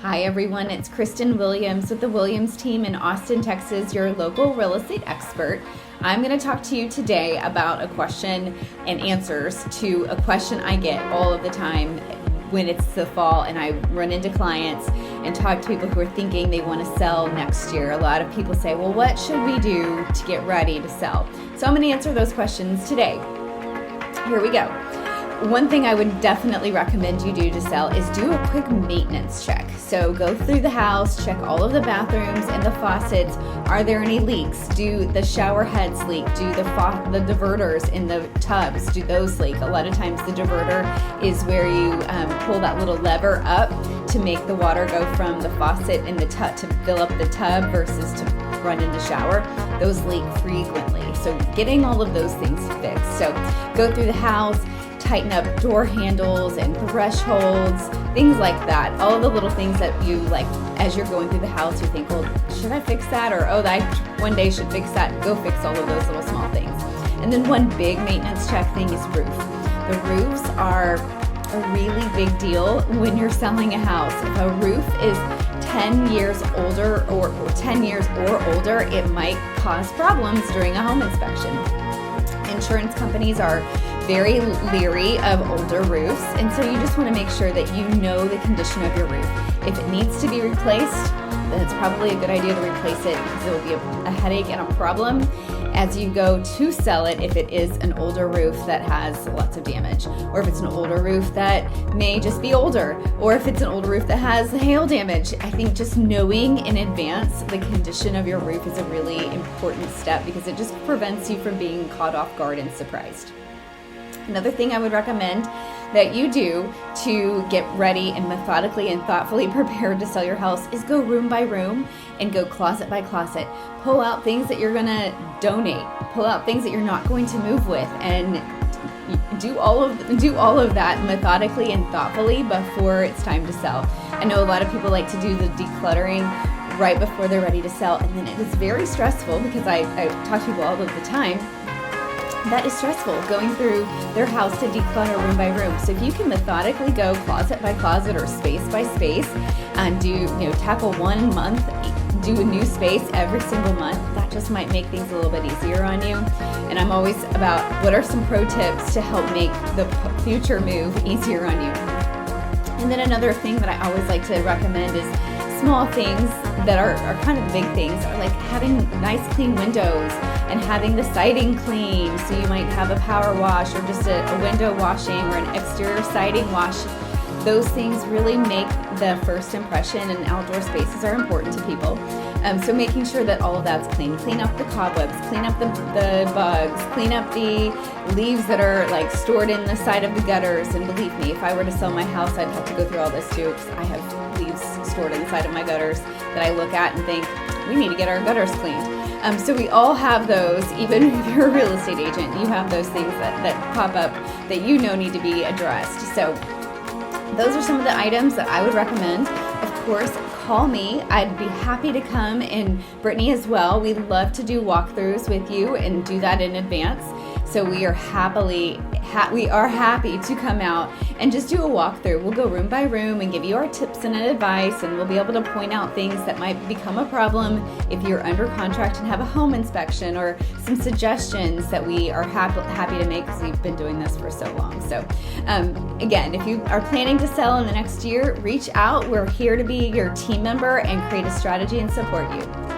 Hi everyone, it's Kristen Williams with the Williams team in Austin, Texas, your local real estate expert. I'm going to talk to you today about a question and answers to a question I get all of the time when it's the fall and I run into clients and talk to people who are thinking they want to sell next year. A lot of people say, well, what should we do to get ready to sell? So I'm going to answer those questions today. Here we go. One thing I would definitely recommend you do to sell is do a quick maintenance check. So go through the house, check all of the bathrooms and the faucets. Are there any leaks? Do the shower heads leak? Do the diverters in the tubs, do those leak? A lot of times the diverter is where you pull that little lever up to make the water go from the faucet in the tub to fill up the tub versus to run in the shower. Those leak frequently. So getting all of those things fixed. So go through the house, tighten up door handles and thresholds, things like that. All of the little things that you like as you're going through the house, you think, well, should I fix that? Or, oh, I one day should fix that. Go fix all of those little small things. And then one big maintenance check thing is roof. The roofs are a really big deal when you're selling a house. If a roof is 10 years older or 10 years or older, it might cause problems during a home inspection. Insurance companies are very leery of older roofs, and so you just want to make sure that you know the condition of your roof. If it needs to be replaced, then it's probably a good idea to replace it because it will be a headache and a problem as you go to sell it if it is an older roof that has lots of damage, or if it's an older roof that may just be older, or if it's an older roof that has hail damage. I think just knowing in advance the condition of your roof is a really important step because it just prevents you from being caught off guard and surprised. Another thing I would recommend that you do to get ready and methodically and thoughtfully prepared to sell your house is go room by room and go closet by closet. Pull out things that you're going to donate. Pull out things that you're not going to move with, and do all of that methodically and thoughtfully before it's time to sell. I know a lot of people like to do the decluttering right before they're ready to sell, and then it is very stressful because I talk to people all of the time. That is stressful, going through their house to declutter room by room. So if you can methodically go closet by closet or space by space and tackle 1 month, do a new space every single month, that just might make things a little bit easier on you. And I'm always about what are some pro tips to help make the future move easier on you. And then another thing that I always like to recommend is small things that are kind of big things, are like having nice clean windows and having the siding clean. So you might have a power wash or just a window washing or an exterior siding wash. Those things really make the first impression, and outdoor spaces are important to people. So making sure that all of that's clean. Clean up the cobwebs, clean up the bugs, clean up the leaves that are like stored in the side of the gutters. And believe me, if I were to sell my house, I'd have to go through all this too, because I have leaves stored inside of my gutters that I look at and think, we need to get our gutters cleaned. So we all have those. Even if you're a real estate agent, you have those things that pop up that you know need to be addressed. So those are some of the items that I would recommend. Of course, call me. I'd be happy to come, and Brittany as well. We love to do walkthroughs with you and do that in advance. So we are happy to come out and just do a walkthrough. We'll go room by room and give you our tips and advice, and we'll be able to point out things that might become a problem if you're under contract and have a home inspection, or some suggestions that we are happy to make because we've been doing this for so long. So again, if you are planning to sell in the next year, reach out. We're here to be your team member and create a strategy and support you.